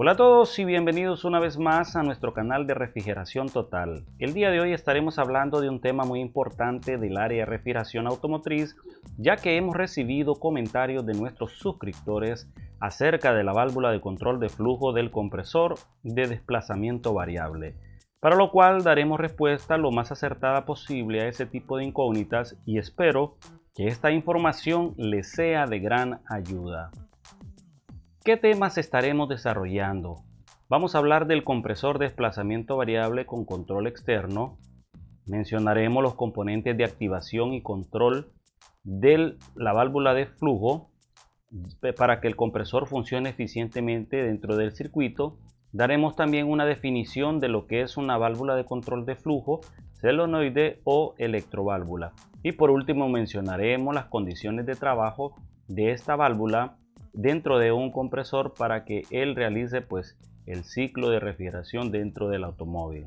Hola a todos y bienvenidos una vez más a nuestro canal de refrigeración total. El día de hoy estaremos hablando de un tema muy importante del área de refrigeración automotriz, ya que hemos recibido comentarios de nuestros suscriptores acerca de la válvula de control de flujo del compresor de desplazamiento variable, para lo cual daremos respuesta lo más acertada posible a ese tipo de incógnitas y espero que esta información les sea de gran ayuda. ¿Qué temas estaremos desarrollando? Vamos a hablar del compresor de desplazamiento variable con control externo. Mencionaremos los componentes de activación y control de la válvula de flujo para que el compresor funcione eficientemente dentro del circuito. Daremos también una definición de lo que es una válvula de control de flujo, solenoide o electroválvula. Y por último mencionaremos las condiciones de trabajo de esta válvula dentro de un compresor para que él realice el ciclo de refrigeración dentro del automóvil.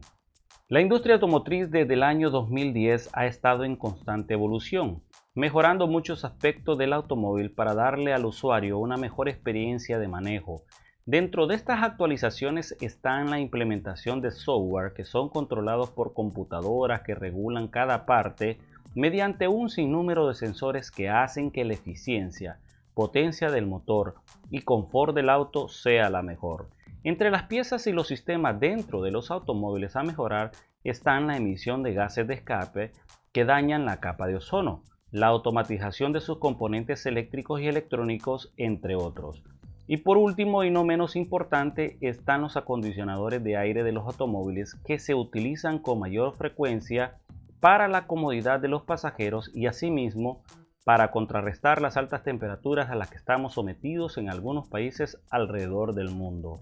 La industria automotriz desde el año 2010 ha estado en constante evolución, mejorando muchos aspectos del automóvil para darle al usuario una mejor experiencia de manejo. Dentro de estas actualizaciones están la implementación de software que son controlados por computadoras que regulan cada parte mediante un sinnúmero de sensores que hacen que la eficiencia, potencia del motor y confort del auto sea la mejor. Entre las piezas y los sistemas dentro de los automóviles a mejorar están la emisión de gases de escape que dañan la capa de ozono, la automatización de sus componentes eléctricos y electrónicos, entre otros. Y por último y no menos importante están los acondicionadores de aire de los automóviles que se utilizan con mayor frecuencia para la comodidad de los pasajeros y asimismo para contrarrestar las altas temperaturas a las que estamos sometidos en algunos países alrededor del mundo.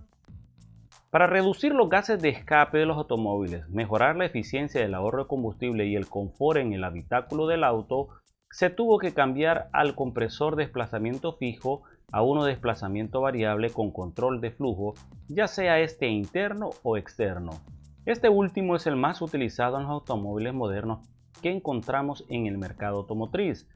Para reducir los gases de escape de los automóviles, mejorar la eficiencia del ahorro de combustible y el confort en el habitáculo del auto, se tuvo que cambiar al compresor de desplazamiento fijo a uno de desplazamiento variable con control de flujo, ya sea este interno o externo. Este último es el más utilizado en los automóviles modernos que encontramos en el mercado automotriz.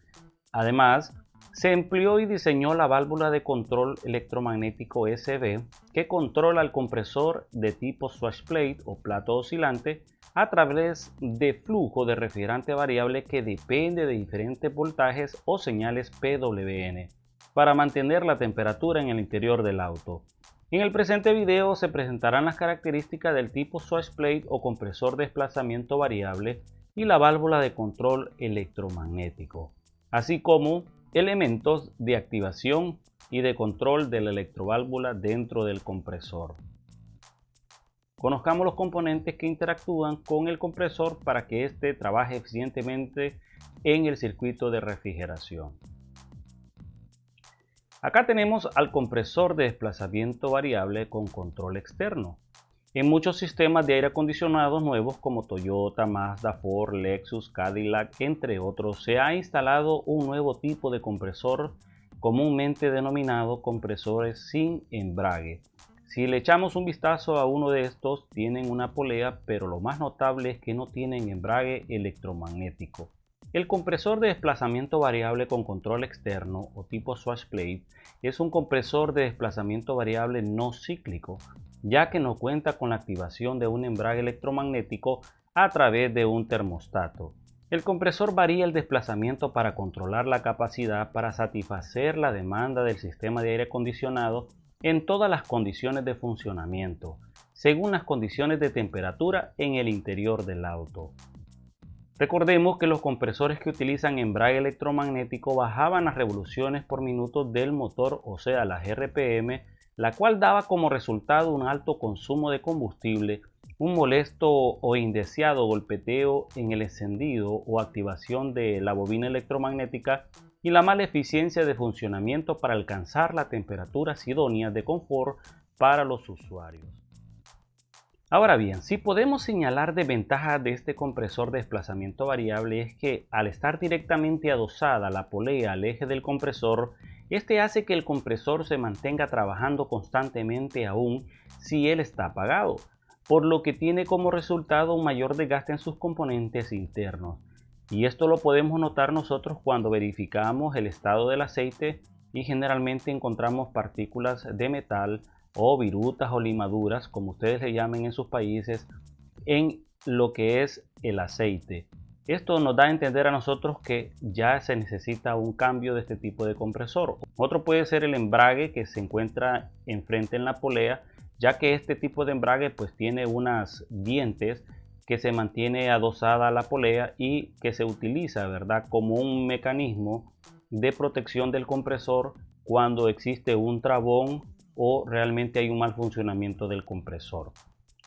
Además, se empleó y diseñó la válvula de control electromagnético SB que controla el compresor de tipo switch plate o plato oscilante a través de flujo de refrigerante variable que depende de diferentes voltajes o señales PWM para mantener la temperatura en el interior del auto. En el presente video se presentarán las características del tipo switch plate o compresor de desplazamiento variable y la válvula de control electromagnético, así como elementos de activación y de control de la electroválvula dentro del compresor. Conozcamos los componentes que interactúan con el compresor para que éste trabaje eficientemente en el circuito de refrigeración. Acá tenemos al compresor de desplazamiento variable con control externo. En muchos sistemas de aire acondicionados nuevos como Toyota, Mazda, Ford, Lexus, Cadillac, entre otros, se ha instalado un nuevo tipo de compresor comúnmente denominado compresores sin embrague. Si le echamos un vistazo a uno de estos, tienen una polea, pero lo más notable es que no tienen embrague electromagnético. El compresor de desplazamiento variable con control externo o tipo switch plate es un compresor de desplazamiento variable no cíclico, ya que no cuenta con la activación de un embrague electromagnético a través de un termostato. El compresor varía el desplazamiento para controlar la capacidad para satisfacer la demanda del sistema de aire acondicionado en todas las condiciones de funcionamiento, según las condiciones de temperatura en el interior del auto. Recordemos que los compresores que utilizan embrague electromagnético bajaban las revoluciones por minuto del motor, o sea, las RPM, la cual daba como resultado un alto consumo de combustible, un molesto o indeseado golpeteo en el encendido o activación de la bobina electromagnética y la mala eficiencia de funcionamiento para alcanzar las temperaturas idóneas de confort para los usuarios. Ahora bien, si podemos señalar desventajas de este compresor de desplazamiento variable es que al estar directamente adosada la polea al eje del compresor, este hace que el compresor se mantenga trabajando constantemente aún si él está apagado, por lo que tiene como resultado un mayor desgaste en sus componentes internos. Y esto lo podemos notar nosotros cuando verificamos el estado del aceite y generalmente encontramos partículas de metal o virutas o limaduras, como ustedes le llamen en sus países, en lo que es el aceite. Esto nos da a entender a nosotros que ya se necesita un cambio de este tipo de compresor. Otro puede ser el embrague que se encuentra enfrente en la polea, ya que este tipo de embrague pues tiene unos dientes que se mantiene adosada a la polea y que se utiliza, ¿verdad?, como un mecanismo de protección del compresor cuando existe un trabón o realmente hay un mal funcionamiento del compresor.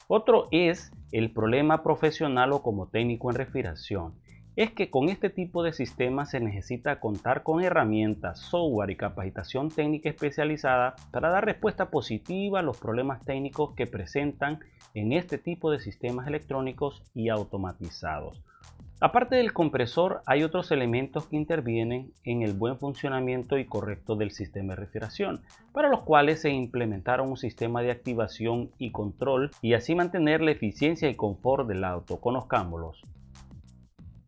Otro es el problema profesional o como técnico en refrigeración. Es que con este tipo de sistemas se necesita contar con herramientas, software y capacitación técnica especializada para dar respuesta positiva a los problemas técnicos que presentan en este tipo de sistemas electrónicos y automatizados. Aparte del compresor, hay otros elementos que intervienen en el buen funcionamiento y correcto del sistema de refrigeración, para los cuales se implementaron un sistema de activación y control y así mantener la eficiencia y confort del auto. Conozcámoslos.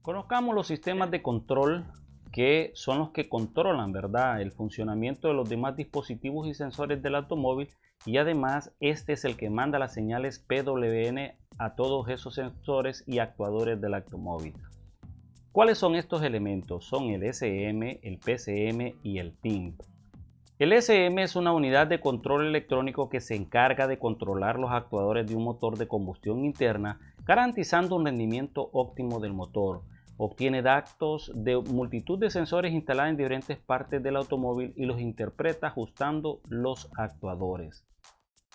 Conozcamos los sistemas de control que son los que controlan, ¿verdad?, el funcionamiento de los demás dispositivos y sensores del automóvil, y además este es el que manda las señales PWM a todos esos sensores y actuadores del automóvil. ¿Cuáles son estos elementos? Son el SM, el PCM y el TIMP. El SM es una unidad de control electrónico que se encarga de controlar los actuadores de un motor de combustión interna, garantizando un rendimiento óptimo del motor. Obtiene datos de multitud de sensores instalados en diferentes partes del automóvil y los interpreta ajustando los actuadores.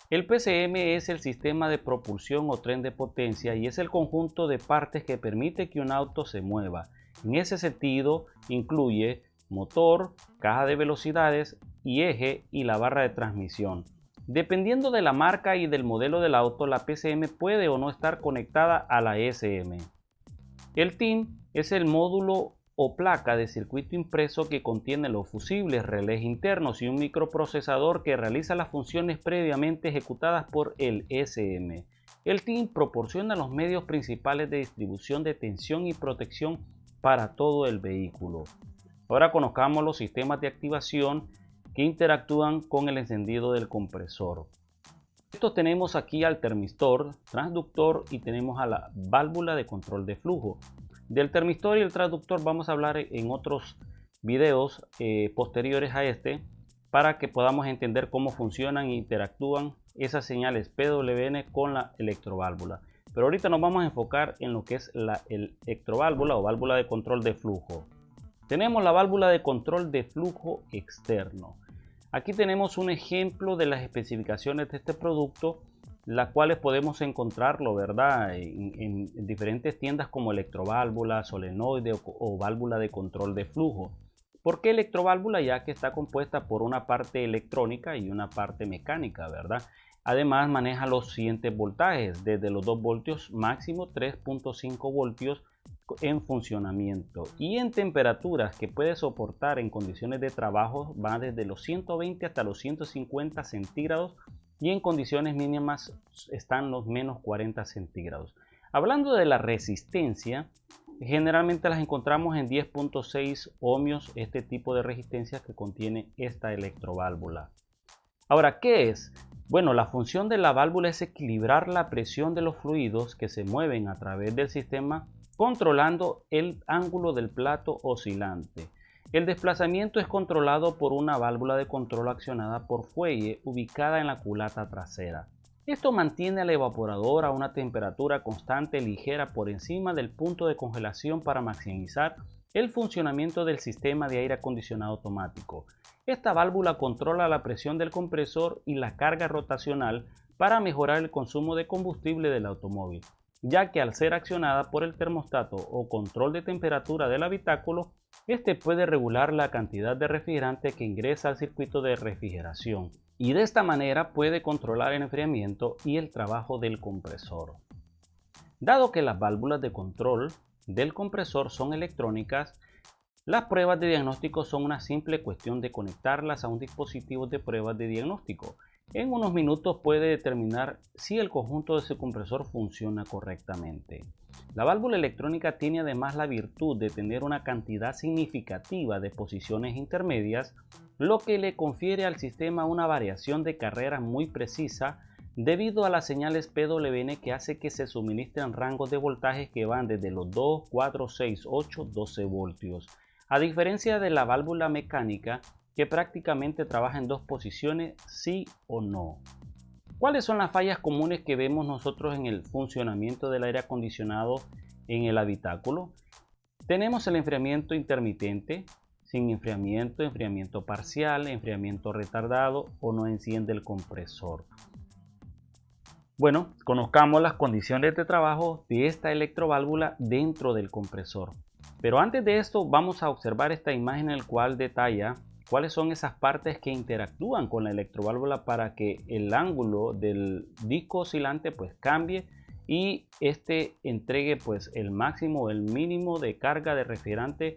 El PCM es el sistema de propulsión o tren de potencia y es el conjunto de partes que permite que un auto se mueva. En ese sentido, incluye motor, caja de velocidades y eje y la barra de transmisión. Dependiendo de la marca y del modelo del auto, la PCM puede o no estar conectada a la SM. El TIM es el módulo o placa de circuito impreso que contiene los fusibles, relés internos y un microprocesador que realiza las funciones previamente ejecutadas por el SM. El TIM proporciona los medios principales de distribución de tensión y protección para todo el vehículo. Ahora conozcamos los sistemas de activación que interactúan con el encendido del compresor. Estos tenemos aquí al termistor, transductor y tenemos a la válvula de control de flujo. Del termistor y el transductor vamos a hablar en otros videos posteriores a este para que podamos entender cómo funcionan e interactúan esas señales PWM con la electroválvula. Pero ahorita nos vamos a enfocar en lo que es la electroválvula o válvula de control de flujo. Tenemos la válvula de control de flujo externo. Aquí tenemos un ejemplo de las especificaciones de este producto, las cuales podemos encontrarlo, ¿verdad?, en diferentes tiendas como electroválvula, solenoide o válvula de control de flujo. ¿Por qué electroválvula? Ya que está compuesta por una parte electrónica y una parte mecánica, ¿verdad? Además maneja los siguientes voltajes, desde los 2 voltios máximo 3.5 voltios en funcionamiento, y en temperaturas que puede soportar en condiciones de trabajo va desde los 120 hasta los 150 centígrados, y en condiciones mínimas están los menos 40 centígrados. Hablando de la resistencia, generalmente las encontramos en 10.6 ohmios, este tipo de resistencia que contiene esta electroválvula. Ahora, ¿qué es? Bueno, la función de la válvula es equilibrar la presión de los fluidos que se mueven a través del sistema, controlando el ángulo del plato oscilante. El desplazamiento es controlado por una válvula de control accionada por fuelle ubicada en la culata trasera. Esto mantiene al evaporador a una temperatura constante ligera por encima del punto de congelación para maximizar el funcionamiento del sistema de aire acondicionado automático. Esta válvula controla la presión del compresor y la carga rotacional para mejorar el consumo de combustible del automóvil, ya que al ser accionada por el termostato o control de temperatura del habitáculo, este puede regular la cantidad de refrigerante que ingresa al circuito de refrigeración y de esta manera puede controlar el enfriamiento y el trabajo del compresor. Dado que las válvulas de control del compresor son electrónicas, las pruebas de diagnóstico son una simple cuestión de conectarlas a un dispositivo de pruebas de diagnóstico. En unos minutos puede determinar si el conjunto de su compresor funciona correctamente. La válvula electrónica tiene además la virtud de tener una cantidad significativa de posiciones intermedias, lo que le confiere al sistema una variación de carrera muy precisa debido a las señales PWM que hace que se suministren rangos de voltajes que van desde los 2, 4, 6, 8, 12 voltios. A diferencia de la válvula mecánica, que prácticamente trabaja en dos posiciones, sí o no. ¿Cuáles son las fallas comunes que vemos nosotros en el funcionamiento del aire acondicionado en el habitáculo? Tenemos el enfriamiento intermitente, sin enfriamiento, enfriamiento parcial, enfriamiento retardado o no enciende el compresor. Bueno, conozcamos las condiciones de trabajo de esta electroválvula dentro del compresor. Pero antes de esto vamos a observar esta imagen en la cual detalla cuáles son esas partes que interactúan con la electroválvula para que el ángulo del disco oscilante pues cambie y este entregue pues el máximo o el mínimo de carga de refrigerante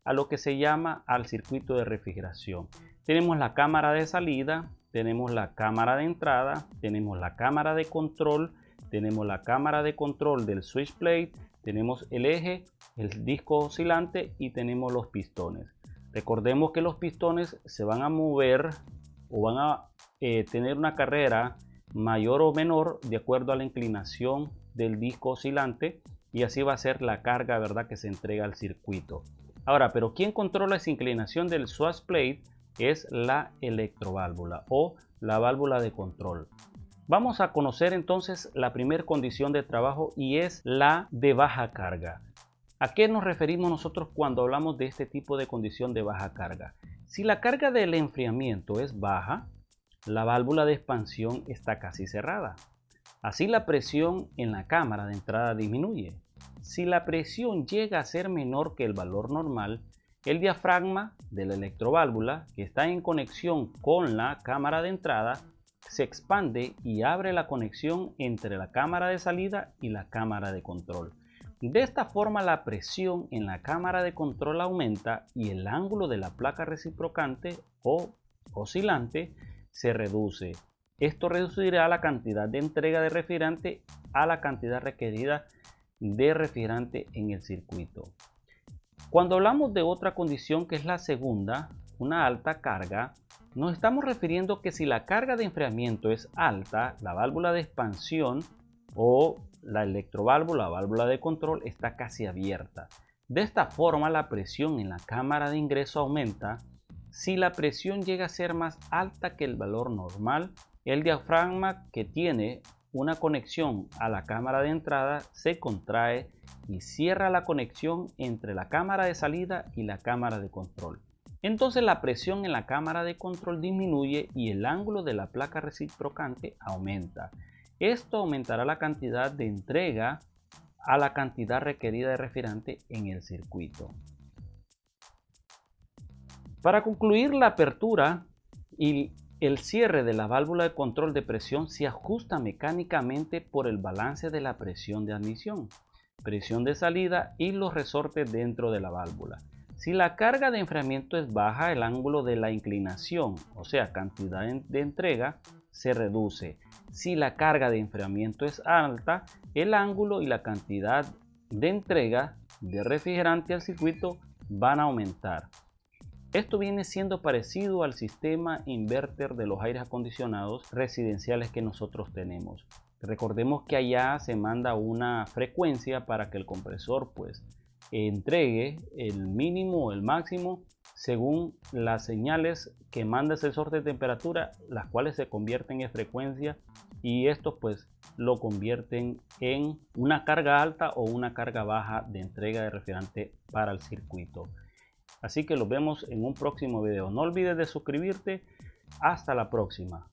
a lo que se llama al circuito de refrigeración. Tenemos la cámara de salida, tenemos la cámara de entrada, tenemos la cámara de control, tenemos la cámara de control del switch plate, tenemos el eje, el disco oscilante y tenemos los pistones. Recordemos que los pistones se van a mover o van a tener una carrera mayor o menor de acuerdo a la inclinación del disco oscilante y así va a ser la carga, ¿verdad?, que se entrega al circuito. Ahora, pero quien controla esa inclinación del switch plate es la electroválvula o la válvula de control. Vamos a conocer entonces la primera condición de trabajo y es la de baja carga. ¿A qué nos referimos nosotros cuando hablamos de este tipo de condición de baja carga? Si la carga del enfriamiento es baja, la válvula de expansión está casi cerrada. Así la presión en la cámara de entrada disminuye. Si la presión llega a ser menor que el valor normal, el diafragma de la electroválvula, que está en conexión con la cámara de entrada, se expande y abre la conexión entre la cámara de salida y la cámara de control. De esta forma la presión en la cámara de control aumenta y el ángulo de la placa reciprocante o oscilante se reduce. Esto reducirá la cantidad de entrega de refrigerante a la cantidad requerida de refrigerante en el circuito. Cuando hablamos de otra condición que es la segunda, una alta carga, nos estamos refiriendo que si la carga de enfriamiento es alta, la válvula de expansión o la electroválvula, válvula de control, está casi abierta. De esta forma la presión en la cámara de ingreso aumenta. Si la presión llega a ser más alta que el valor normal, el diafragma, que tiene una conexión a la cámara de entrada, se contrae y cierra la conexión entre la cámara de salida y la cámara de control. Entonces la presión en la cámara de control disminuye y el ángulo de la placa reciprocante aumenta. Esto aumentará la cantidad de entrega a la cantidad requerida de refrigerante en el circuito. Para concluir, la apertura y el cierre de la válvula de control de presión se ajusta mecánicamente por el balance de la presión de admisión, presión de salida y los resortes dentro de la válvula. Si la carga de enfriamiento es baja, el ángulo de la inclinación, o sea, cantidad de entrega, se reduce. Si la carga de enfriamiento es alta, el ángulo y la cantidad de entrega de refrigerante al circuito van a aumentar. Esto viene siendo parecido al sistema inverter de los aires acondicionados residenciales que nosotros tenemos. Recordemos que allá se manda una frecuencia para que el compresor pues entregue el mínimo o el máximo según las señales que manda el sensor de temperatura, las cuales se convierten en frecuencia y estos pues lo convierten en una carga alta o una carga baja de entrega de refrigerante para el circuito. Así que los vemos en un próximo video. No olvides de suscribirte. Hasta la próxima.